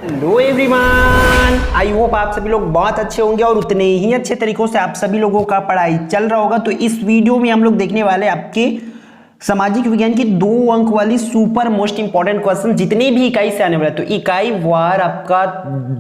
Hello everyone, I hope आप सभी लोग बहुत अच्छे होंगे और उतने ही अच्छे तरीकों से आप सभी लोगों का पढ़ाई चल रहा होगा। तो इस वीडियो में हम लोग देखने वाले आपके सामाजिक विज्ञान की 2 अंक वाली सुपर मोस्ट इंपॉर्टेंट क्वेश्चन, जितने भी इकाई से आने वाले, तो इकाई वार आपका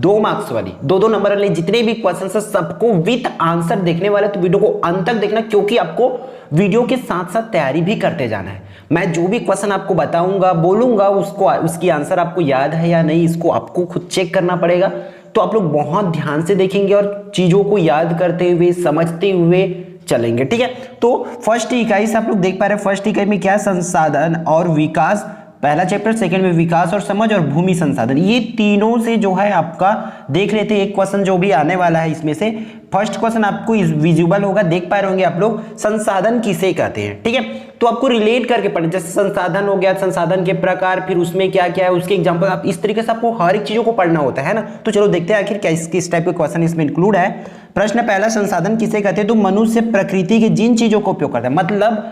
2 मार्क्स वाली 2-2 नंबर वाले जितने भी क्वेश्चन है सबको विथ आंसर देखने वाले। तो वीडियो को अंत तक देखना, क्योंकि आपको वीडियो के साथ साथ तैयारी भी करते जाना है। मैं जो भी क्वेश्चन आपको बताऊंगा बोलूंगा उसकी आंसर आपको याद है या नहीं, इसको आपको खुद चेक करना पड़ेगा। तो आप लोग बहुत ध्यान से देखेंगे और चीजों को याद करते हुए समझते हुए चलेंगे, ठीक है। तो फर्स्ट इकाई से आप लोग देख पा रहे हैं, फर्स्ट इकाई में क्या, संसाधन और विकास, पहला चैप्टर, सेकंड में विकास और समझ और भूमि संसाधन, ये तीनों से जो है आपका देख लेते हैं एक क्वेश्चन जो भी आने वाला है। इसमें से फर्स्ट क्वेश्चन आपको विजुअल होगा, देख पा रहे होंगे आप लोग, संसाधन किसे कहते हैं, ठीक है। तो आपको रिलेट करके पढ़ना, जैसे संसाधन हो गया, संसाधन के प्रकार, फिर उसमें क्या क्या है उसके एग्जांपल, आप इस तरीके से आपको हर एक चीजों को पढ़ना होता है ना। तो चलो देखते हैं आखिर क्या किस टाइप के क्वेश्चन इसमें इंक्लूड है। प्रश्न पहला, संसाधन किसे कहते हैं? तो मनुष्य प्रकृति के जिन चीजों का उपयोग करता है, मतलब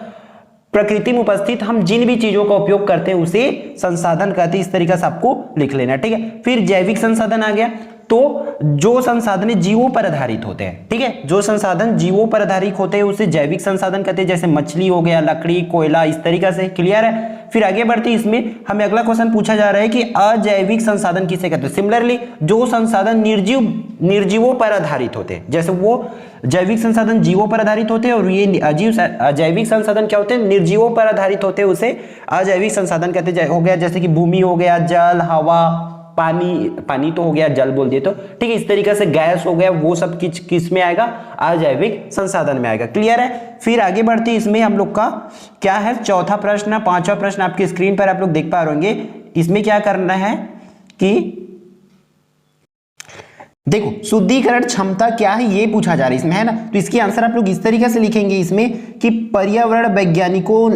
प्रकृति में उपस्थित हम जिन भी चीजों का उपयोग करते हैं उसे संसाधन कहते हैं। इस तरीके से आपको लिख लेना, ठीक है। फिर जैविक संसाधन आ गया, तो जो संसाधन जीवों पर आधारित होते हैं, ठीक है, जो संसाधन जीवों पर आधारित होते हैं उसे जैविक संसाधन कहते हैं, जैसे मछली हो गया, लकड़ी, कोयला, इस तरीके से। क्लियर है। फिर आगे बढ़ते इसमें हमें अगला क्वेश्चन पूछा जा रहा है कि अजैविक संसाधन किसे कहते हैं? सिमिलरली, जो संसाधन निर्जीवों पर आधारित होते हैं, जैसे वो जैविक संसाधन जीवों पर आधारित होते हैं और ये अजैविक संसाधन क्या होते हैं? निर्जीवों पर आधारित होते हैं, उसे अजैविक संसाधन कहते हैं। हो गया जैसे कि भूमि हो गया, जल, हवा, पानी तो हो गया, जल बोल दिए तो, ठीक है। इस तरीके से गैस हो गया, वो सब किस में आएगा? अजैविक संसाधन में आएगा। क्लियर है। फिर आगे बढ़ते इसमें हम लोग का क्या है, चौथा प्रश्न, पांचवा प्रश्न आपकी स्क्रीन पर आप लोग देख पा रहे होंगे। इसमें क्या करना है कि देखो, शुद्धिकरण क्षमता क्या है ये पूछा जा रहा है इसमें, है ना। तो इसकी आंसर आप लोग इस तरीके से लिखेंगे इसमें कि पर्यावरण वैज्ञानिकों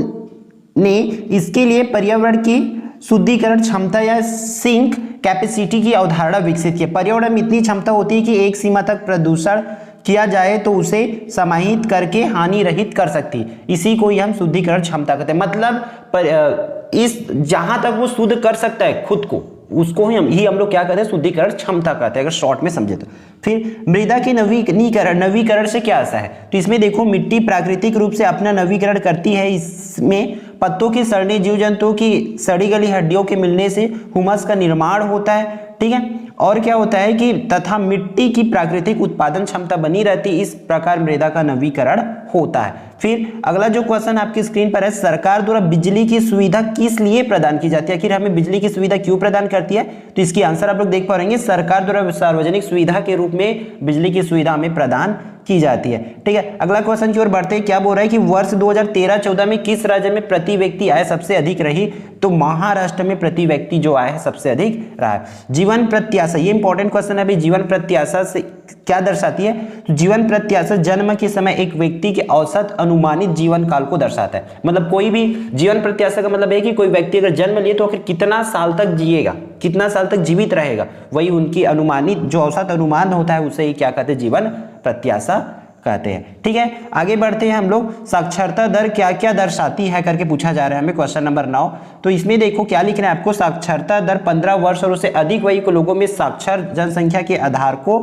ने इसके लिए पर्यावरण की शुद्धिकरण क्षमता या सिंक कैपेसिटी की अवधारणा विकसित की। पर्यावरण में इतनी क्षमता होती है कि एक सीमा तक प्रदूषण किया जाए तो उसे समाहित करके हानि रहित कर सकती है। इसी को ही हम शुद्धिकरण क्षमता कहते हैं। मतलब इस जहां तक वो शुद्ध कर सकता है खुद को, उसको ही हम लोग क्या कहते हैं? शुद्धिकरण क्षमता कहते हैं, अगर शॉर्ट में समझे तो। फिर मृदा के नवीकरण से क्या आशा है? तो इसमें देखो, मिट्टी प्राकृतिक रूप से अपना नवीकरण करती है। इसमें पत्तों की सड़ने, जीव जंतुओं की सड़ी गली हड्डियों के मिलने से हुमस का निर्माण होता है, ठीक है। और क्या होता है कि तथा मिट्टी की प्राकृतिक उत्पादन क्षमता बनी रहती है, इस प्रकार मृदा का नवीकरण होता है। फिर अगला जो क्वेश्चन आपकी स्क्रीन पर है, सरकार द्वारा बिजली की सुविधा किस लिए प्रदान की जाती है? आखिर हमें बिजली की सुविधा क्यों प्रदान करती है? तो इसकी आंसर आप लोग देख पा रहे हैं, सरकार द्वारा सार्वजनिक सुविधा के रूप में बिजली की सुविधा हमें प्रदान की जाती है, ठीक है। अगला क्वेश्चन की ओर बढ़ते हैं। क्या बोल रहा है कि वर्ष 2013-14 में किस राज्य में प्रति व्यक्ति आय सबसे अधिक रही? तो महाराष्ट्र में प्रति व्यक्ति जो आय है सबसे अधिक रहा है। जीवन प्रत्याशा, ये इंपॉर्टेंट क्वेश्चन है भाई। जीवन प्रत्याशा से क्या दर्शाती है? तो जीवन प्रत्याशा जन्म के समय एक व्यक्ति के औसत अनुमानित जीवन काल को दर्शाता है। मतलब कोई भी जीवन प्रत्याशा का मतलब है कि कोई व्यक्ति अगर जन्म लिए तो आखिर कितना साल तक जिएगा, कितना साल तक जीवित रहेगा, वही उनकी अनुमानित जो औसत अनुमान होता है उसे ही क्या कहते हैं? जीवन प्रत्याशा कहते हैं, ठीक है। आगे बढ़ते हैं हम लोग, साक्षरता दर क्या क्या दर्शाती है करके पूछा जा रहा है हमें, क्वेश्चन नंबर 9। तो इसमें देखो क्या लिखना है आपको, साक्षरता दर 15 वर्ष और उससे अधिक वयी के लोगों में साक्षर जनसंख्या के आधार को,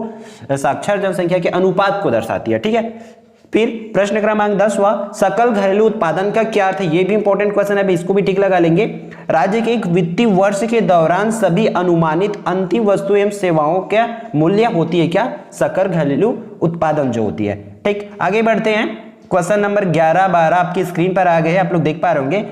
साक्षर जनसंख्या के अनुपात को दर्शाती है, ठीक है। फिर प्रश्न क्रमांक 10वां, सकल घरेलू उत्पादन का क्या अर्थ है? ये भी इंपॉर्टेंट क्वेश्चन है, इसको भी टिक लगा लेंगे। राज्य के एक वित्तीय वर्ष के दौरान सभी अनुमानित अंतिम वस्तु एवं सेवाओं का मूल्य होती है क्या? सकल घरेलू उत्पादन जो होती है, ठीक। आगे बढ़ते हैं, क्वेश्चन नंबर 11, 12 आपकी स्क्रीन पर आ गए, आप लोग देख पा रहे होंगे।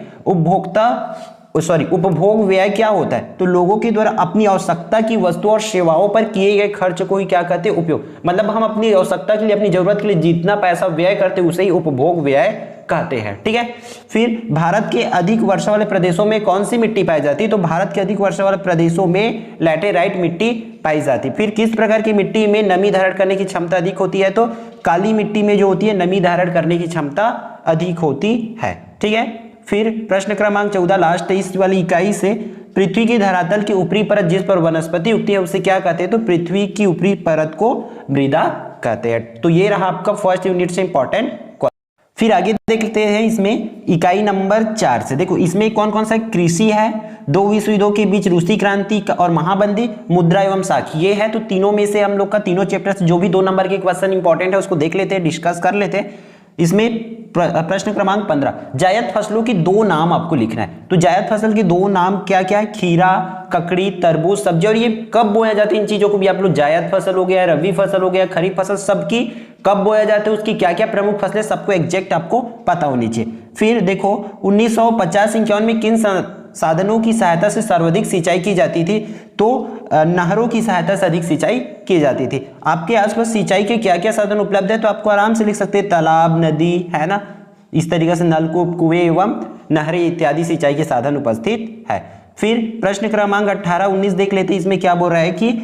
उपभोग व्यय क्या होता है? तो लोगों के द्वारा अपनी आवश्यकता की वस्तु और सेवाओं पर किए गए खर्च को ही क्या कहते हैं? उपयोग। मतलब हम अपनी आवश्यकता के लिए, अपनी जरूरत के लिए जितना पैसा व्यय करते हैं उसे ही उपभोग व्यय कहते हैं, ठीक है। फिर भारत के अधिक वर्षा वाले प्रदेशों में कौन सी मिट्टी पाई जाती है? तो भारत के अधिक वर्षा वाले प्रदेशों में लैटेराइट मिट्टी पाई जाती है। फिर किस प्रकार की मिट्टी में नमी धारण करने की क्षमता अधिक होती है? तो काली मिट्टी में जो होती है नमी धारण करने की क्षमता अधिक होती है, ठीक है। फिर प्रश्न क्रमांक 14, लास्ट इस वाली इकाई से, पृथ्वी की धरातल की ऊपरी परत जिस पर वनस्पति उगती है उसे क्या कहते हैं? तो पृथ्वी की ऊपरी परत को मृदा कहते हैं। तो ये रहा आपका फर्स्ट यूनिट से इंपॉर्टेंट। फिर आगे देखते हैं इसमें इकाई नंबर 4 से। देखो इसमें कौन कौन सा कृषि है, दो विश्व युद्धों के बीच रूसी क्रांति और महाबंदी, मुद्रा एवं साख, ये है। तो तीनों में से हम लोग का तीनों चैप्टर्स जो भी 2 नंबर के क्वेश्चन इंपॉर्टेंट है उसको देख लेते हैं, डिस्कस कर लेते हैं। इसमें प्रश्न क्रमांक 15, जायद फसलों के 2 नाम आपको लिखना है। तो जायद फसल के 2 नाम क्या क्या है, खीरा, ककड़ी, तरबूज, सब्जी। और ये कब बोया जाता है, इन चीजों को भी आप लोग, जायद फसल हो गया, रबी फसल हो गया, खरीफ फसल, सबकी कब बोया जाता है, उसकी क्या क्या प्रमुख फसलें, सबको एग्जैक्ट आपको पता होनी चाहिए। फिर देखो 1950-51 में किन साधनों की सहायता से सर्वाधिक सिंचाई की जाती थी, तो नहरों की सहायता से अधिक सिंचाई की जाती थी। आपके आसपास सिंचाई के क्या क्या साधन उपलब्ध है, तो आपको आराम से लिख सकते हैं, तालाब, नदी, है ना, इस तरीके से नलकूप, कुएं एवं नहरें इत्यादि सिंचाई के साधन उपस्थित है। फिर प्रश्न क्रमांक 18-19 देख लेते हैं। इसमें क्या बोल रहा है कि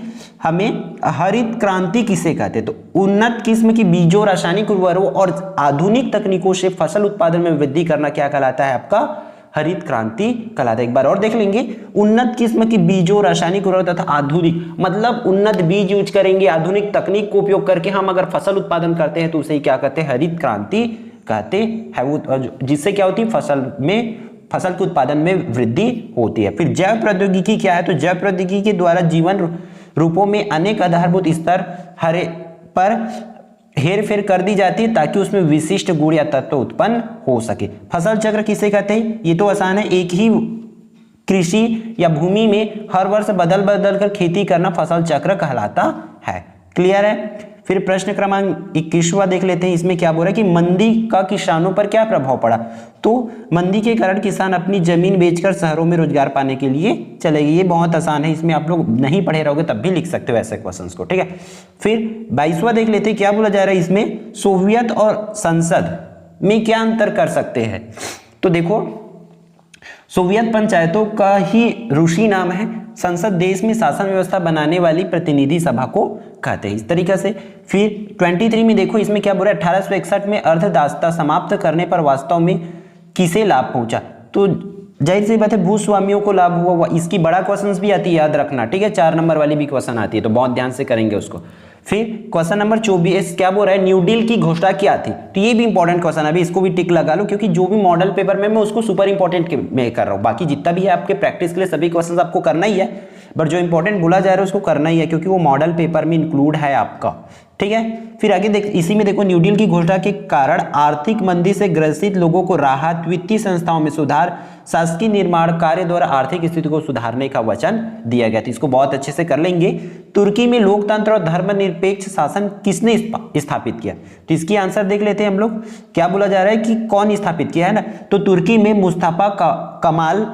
हमें हरित क्रांति किसे कहते हैं, तो उन्नत किस्म की बीजों, रासायनिक उर्वरकों और आधुनिक तकनीकों से फसल उत्पादन में वृद्धि करना क्या कहलाता है, आपका हरित क्रांति कहलाता है। एक बार और देख लेंगे, उन्नत किस्म की बीजों, रासायनिक उर्वरक तथा आधुनिक, मतलब उन्नत बीज यूज करेंगे, आधुनिक तकनीक को उपयोग करके हम अगर फसल उत्पादन करते हैं तो उसे क्या कहते हैं, हरित क्रांति कहते हैं। वो जिससे क्या होती है, फसल के उत्पादन में वृद्धि होती है। फिर जैव प्रौद्योगिकी क्या है, तो जैव प्रौद्योगिकी के द्वारा जीवन रूपों में अनेक आधारभूत स्तर पर हेर फेर कर दी जाती है ताकि उसमें विशिष्ट गुण या तत्व उत्पन्न हो सके। फसल चक्र किसे कहते हैं, ये तो आसान है, एक ही कृषि या भूमि में हर वर्ष बदल बदल कर खेती करना फसल चक्र कहलाता है। क्लियर है। फिर प्रश्न क्रमांक 21वां देख लेते हैं। इसमें क्या बोल रहा है कि मंदी का किसानों पर क्या प्रभाव पड़ा, तो मंदी के कारण किसान अपनी जमीन बेचकर शहरों में रोजगार पाने के लिए चले गए। ये बहुत आसान है, इसमें आप लोग नहीं पढ़े रहोगे तब भी लिख सकते हो ऐसे क्वेश्चंस को, ठीक है। फिर 22वां देख लेते हैं, क्या बोला जा रहा है इसमें, सोवियत और संसद में क्या अंतर कर सकते हैं। तो देखो सोवियत पंचायतों का ही रूसी नाम है, संसद देश में शासन व्यवस्था बनाने वाली प्रतिनिधि सभा को कहते हैं, इस तरीके से। फिर 23 में देखो इसमें क्या बोल रहा है, 1861 में अर्धदासता समाप्त करने पर वास्तव में किसे लाभ पहुंचा, तो जाहिर सी बात है भूस्वामियों को लाभ हुआ। इसकी बड़ा क्वेश्चंस भी आती है, याद रखना, ठीक है, 4 नंबर वाली भी क्वेश्चन आती है, तो बहुत ध्यान से करेंगे उसको। फिर क्वेश्चन नंबर 24 क्या बोल रहा है, न्यू डील की घोषणा क्या थी, तो ये भी इंपॉर्टेंट क्वेश्चन है, अभी इसको भी टिक लगा लो, क्योंकि जो भी मॉडल पेपर में मैं उसको सुपर इंपॉर्टेंट में कर रहा हूँ। बाकी जितना भी है आपके प्रैक्टिस के लिए सभी क्वेश्चन आपको करना ही है, बट जो इंपॉर्टेंट बोला जा रहा है उसको करना ही है, क्योंकि वो मॉडल पेपर में इंक्लूड है आपका, ठीक है। फिर आगे देख, इसी में देखो न्यू डील की घोषणा के कारण आर्थिक मंदी से ग्रसित लोगों को राहत, वित्तीय संस्थाओं में सुधार, शासकीय निर्माण कार्य द्वारा आर्थिक स्थिति को सुधारने का वचन दिया गया था। इसको बहुत अच्छे से कर लेंगे। तुर्की में लोकतंत्र और धर्मनिरपेक्ष शासन किसने स्थापित किया, तो इसकी आंसर देख लेते हैं हम लोग। क्या बोला जा रहा है कि कौन स्थापित किया है ना, तो तुर्की में मुस्तफा कमाल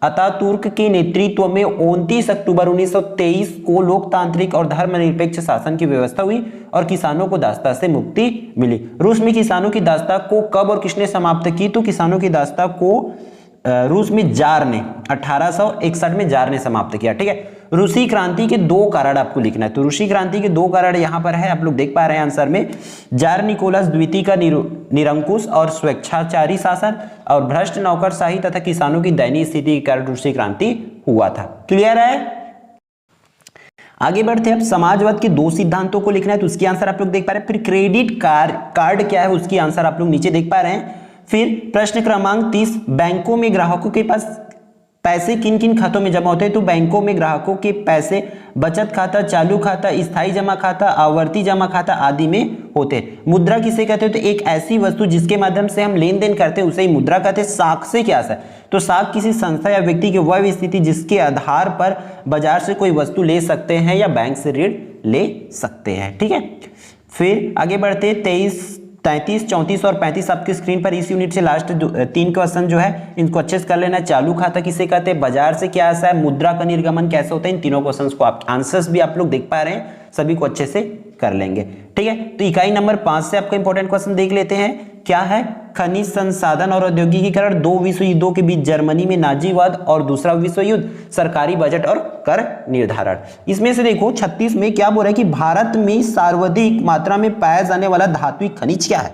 अतातुर्क के नेतृत्व में 29 अक्टूबर 1923 को लोकतांत्रिक और धर्मनिरपेक्ष शासन की व्यवस्था हुई और किसानों को दासता से मुक्ति मिली। रूस में किसानों की दासता को कब और किसने समाप्त की, तो किसानों की दासता को रूस में जार ने 1861 में जार ने समाप्त किया, ठीक है। रूसी क्रांति के 2 कारण आपको लिखना है, तो रूसी क्रांति के 2 कारण यहाँ पर है, आप लोग देख पा रहे हैं आंसर में, जार निकोलस द्वितीय का निरंकुश और स्वेच्छाचारी शासन और भ्रष्ट नौकरशाही तथा किसानों की दयनीय स्थिति के कारण रूसी क्रांति हुआ था। क्लियर है। आगे बढ़ते हैं, अब समाजवाद के 2 सिद्धांतों को लिखना है, तो उसकी आंसर आप लोग देख पा रहे हैं। फिर क्रेडिट कार्ड क्या है, उसकी आंसर आप लोग नीचे देख पा रहे हैं। फिर प्रश्न क्रमांक 30, बैंकों में ग्राहकों के पास पैसे किन किन खातों में जमा होते हैं, तो बैंकों में ग्राहकों के पैसे बचत खाता, चालू खाता, स्थायी जमा खाता, आवर्ती जमा खाता आदि में होते हैं। मुद्रा किसे कहते हैं, तो एक ऐसी वस्तु जिसके माध्यम से हम लेन देन करते हैं उसे ही मुद्रा कहते हैं। साख से क्या है, तो साख किसी संस्था या व्यक्ति की वह स्थिति जिसके आधार पर बाजार से कोई वस्तु ले सकते हैं या बैंक से ऋण ले सकते हैं, ठीक है। फिर आगे बढ़ते 23, 33, 34 और 35 आपकी स्क्रीन पर इस यूनिट से लास्ट 3 क्वेश्चन जो है इनको अच्छे से कर लेना। चालू खाता किसे कहते हैं, बाजार से क्या आता है, मुद्रा का निर्गमन कैसे होता है, इन तीनों क्वेश्चंस को आप आंसर्स भी आप लोग देख पा रहे हैं, सभी को अच्छे से कर लेंगे, ठीक है। तो इकाई नंबर 5 से आपका इंपॉर्टेंट क्वेश्चन देख लेते हैं। क्या है, खनिज संसाधन और औद्योगिकीकरण, 2 विश्व युद्धों के बीच जर्मनी में नाजीवाद और दूसरा विश्व युद्ध, सरकारी बजट और कर निर्धारण। इसमें से देखो 36 में क्या बोल रहा है कि भारत में सर्वाधिक मात्रा में पाया जाने वाला धात्विक खनिज क्या है,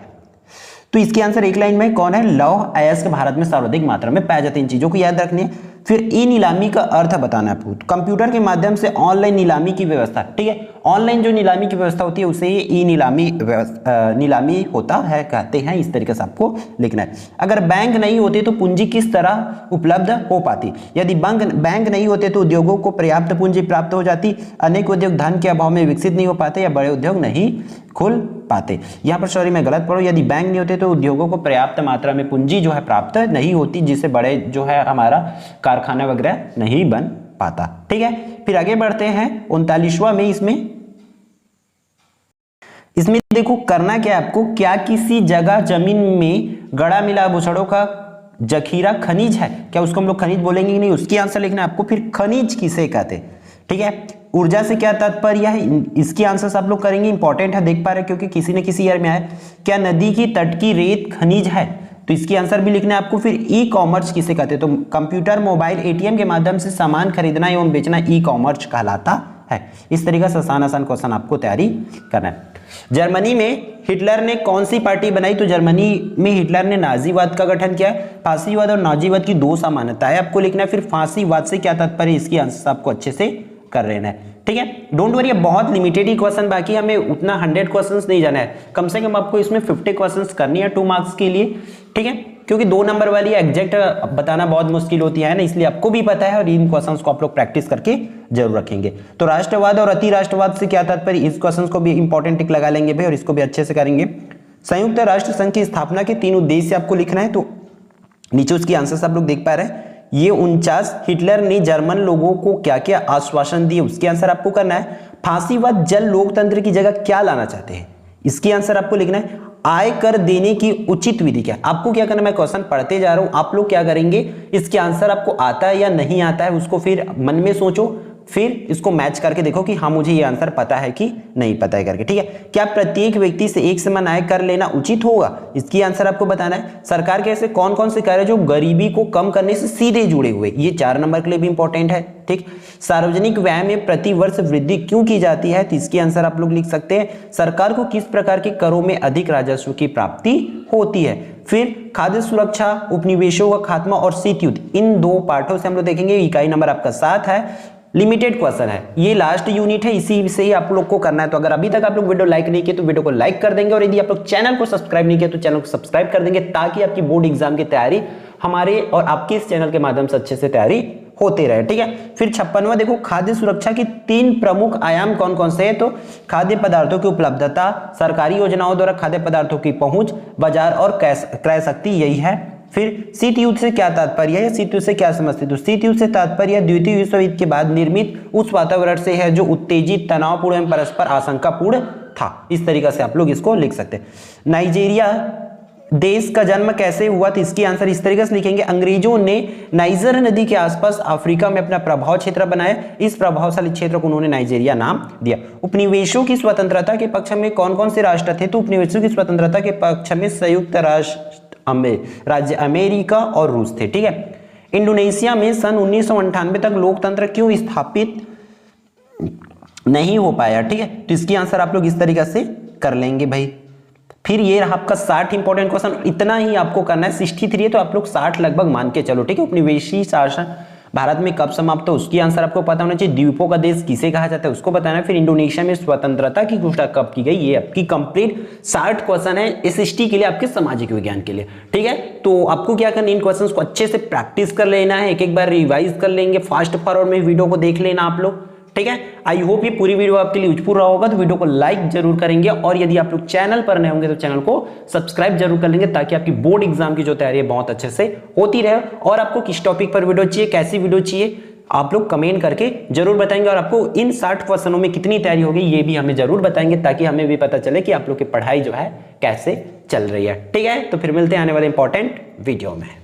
तो इसकी आंसर एक लाइन में कौन है, लौह अयस्क भारत में सर्वाधिक मात्रा में पाया जाते हैं। इन चीजों को याद रखने। फिर ई नीलामी का अर्थ बताना है आपको। कंप्यूटर के माध्यम से ऑनलाइन नीलामी की व्यवस्था, ठीक है, ऑनलाइन जो नीलामी की व्यवस्था होती है उसे ई नीलामी होता है कहते हैं। इस तरीके से आपको लिखना है। अगर बैंक नहीं होते तो पूंजी किस तरह उपलब्ध हो पाती? यदि बैंक नहीं होते तो उद्योगों को पर्याप्त पूंजी प्राप्त हो जाती, अनेक उद्योग धन के अभाव में विकसित नहीं हो पाते या बड़े उद्योग नहीं खुल पाते। यहाँ पर सॉरी मैं गलत पढ़ूं, यदि बैंक नहीं होते तो उद्योगों को पर्याप्त मात्रा में पूंजी जो है प्राप्त नहीं होती, जिससे बड़े जो है हमारा कारखाना वगैरह नहीं बन पाता। ठीक है, फिर आगे बढ़ते हैं 39वां में। इसमें देखो करना क्या है आपको, क्या किसी जगह जमीन में गड़ा मिला भूसड़ों का जखीरा खनिज है? क्या उसको हम लोग खनिज बोलेंगे कि नहीं, उसकी आंसर लिखना है आपको। फिर खनिज किसे कहते हैं? ठीक है, ऊर्जा से क्या तात्पर्य है, इसकी आंसर आप लोग करेंगे, इंपॉर्टेंट है, देख पा रहे क्योंकि किसी न किसी ईयर में आए। क्या नदी की तट की रेत खनिज है? तो इसकी आंसर भी लिखना है आपको। फिर ई कॉमर्स किसे कहते हैं? तो कंप्यूटर, मोबाइल, एटीएम के माध्यम से सामान खरीदना एवं बेचना ई कॉमर्स कहलाता है। इस तरीके से आसान आसान क्वेश्चन आपको तैयारी करना है। जर्मनी में हिटलर ने कौन सी पार्टी बनाई? तो जर्मनी में हिटलर ने नाजीवाद का गठन किया है। फांसीवाद और नाजीवाद की दो समानताएं आपको लिखना है। फिर फांसीवाद से क्या तात्पर्य, इसकी आंसर आपको अच्छे से कर लेना है। ठीक है, डोंट वरी, बहुत लिमिटेड ही क्वेश्चन बाकी, हमें उतना 100 क्वेश्चंस नहीं जाना है, कम से कम आपको इसमें 50 क्वेश्चंस करनी है 2 मार्क्स के लिए। ठीक है, क्योंकि 2 नंबर वाली एग्जैक्ट बताना बहुत मुश्किल होती है ना, इसलिए आपको भी पता है और इन क्वेश्चंस को आप लोग प्रैक्टिस करके जरूर रखेंगे। तो राष्ट्रवाद और अति राष्ट्रवाद से क्या तात्पर्य, इस क्वेश्चन को भी इंपॉर्टेंट टिक लगा लेंगे भाई और इसको भी अच्छे से करेंगे। संयुक्त राष्ट्र संघ की स्थापना के 3 उद्देश्य आपको लिखना है। तो नीचे उसकी आंसर आप लोग देख पा रहे हैं। ये 49 हिटलर ने जर्मन लोगों को क्या क्या आश्वासन दिए, उसकी आंसर आपको करना है। फांसीवाद जल लोकतंत्र की जगह क्या लाना चाहते हैं, इसकी आंसर आपको लिखना है। आय कर देने की उचित विधि क्या? आपको क्या करना है, मैं क्वेश्चन पढ़ते जा रहा हूं, आप लोग क्या करेंगे, इसके आंसर आपको आता है या नहीं आता है उसको फिर मन में सोचो, फिर इसको मैच करके देखो कि हाँ मुझे ये आंसर पता है कि नहीं पता है करके। ठीक है, क्या प्रत्येक व्यक्ति से एक समान आय कर लेना उचित होगा, इसकी आंसर आपको बताना है। सरकार के ऐसे कौन कौन से कार्य जो गरीबी को कम करने से सीधे जुड़े हुए, ये 4 नंबर के लिए भी इंपॉर्टेंट है। ठीक, सार्वजनिक व्यय में प्रति वर्ष वृद्धि क्यों की जाती है, तो इसकी आंसर आप लोग लिख सकते हैं। सरकार को किस प्रकार के करों में अधिक राजस्व की प्राप्ति होती है। फिर खाद्य सुरक्षा, उपनिवेशों का खात्मा और शीत युद्ध, इन 2 पाठों से हम लोग देखेंगे। इकाई नंबर आपका 7 है, लिमिटेड क्वेश्चन है, ये लास्ट यूनिट है, इसी से ही आप लोग को करना है। तो अगर अभी तक आप लोग वीडियो लाइक नहीं किए तो वीडियो को लाइक कर देंगे और यदि आप लोग चैनल को सब्सक्राइब नहीं किया तो चैनल को सब्सक्राइब कर देंगे, ताकि आपकी बोर्ड एग्जाम की तैयारी हमारे और आपके इस चैनल के माध्यम से अच्छे से तैयारी होते रहे। ठीक है, फिर 56वां देखो, खाद्य सुरक्षा के 3 प्रमुख आयाम कौन कौन से हैं? तो खाद्य पदार्थों की उपलब्धता, सरकारी योजनाओं द्वारा खाद्य पदार्थों की पहुंच, बाजार और क्रय शक्ति, यही है। फिर शीत युद्ध से क्या तात्पर्य है, शीत युद्ध से क्या समझते? तो शीत युद्ध से तात्पर्य द्वितीय विश्व युद्ध के बाद निर्मित उस वातावरण से है जो उत्तेजित, तनावपूर्ण एवं परस्पर आशंकापूर्ण था। इस तरीके से आप लोग इसको लिख सकते हैं। नाइजीरिया देश का जन्म कैसे हुआ, तो इसकी आंसर इस तरीके से लिखेंगे। अंग्रेजों ने नाइजर नदी के आसपास अफ्रीका में अपना प्रभाव क्षेत्र बनाया, इस प्रभावशाली क्षेत्र को उन्होंने नाइजीरिया नाम दिया। उपनिवेशों की स्वतंत्रता के पक्ष में कौन कौन से राष्ट्र थे? तो उपनिवेशों की स्वतंत्रता के पक्ष में संयुक्त राज्य अमेरिका और रूस थे। ठीक है, इंडोनेशिया में सन 1998 तक लोकतंत्र क्यों स्थापित नहीं हो पाया? ठीक है, तो इसकी आंसर आप लोग इस तरीके से कर लेंगे भाई। फिर ये रहा आपका 60 इंपॉर्टेंट क्वेश्चन, इतना ही आपको करना है। 63 है तो आप लोग 60 लगभग मान के चलो। ठीक है, उपनिवेशी शासन भारत में कब समाप्त हो, उसकी आंसर आपको पता होना चाहिए। द्वीपों का देश किसे कहा जाता है, उसको बताना है। फिर इंडोनेशिया में स्वतंत्रता की घोषणा कब की गई, ये आपकी कंप्लीट 60 क्वेश्चन है एसएसटी के लिए, आपके सामाजिक विज्ञान के लिए। ठीक है, तो आपको क्या करना है, इन क्वेश्चंस को अच्छे से प्रैक्टिस कर लेना है, एक एक बार रिवाइज कर लेंगे, फास्ट फॉरवर्ड में वीडियो को देख लेना आप लोग। ठीक है, आई होप ये पूरी वीडियो आपके लिए यूजफुल रहा होगा। तो वीडियो को लाइक जरूर करेंगे और यदि आप लोग चैनल पर नए होंगे तो चैनल को सब्सक्राइब जरूर कर लेंगे, ताकि आपकी बोर्ड एग्जाम की जो तैयारी है बहुत अच्छे से होती रहे। और आपको किस टॉपिक पर वीडियो चाहिए, कैसी वीडियो चाहिए, आप लोग कमेंट करके जरूर बताएंगे। और आपको इन 60 क्वेश्चनों में कितनी तैयारी होगी ये भी हमें जरूर बताएंगे, ताकि हमें भी पता चले कि आप लोग की पढ़ाई जो है कैसे चल रही है। ठीक है, तो फिर मिलते हैं आने वाले इंपॉर्टेंट वीडियो में।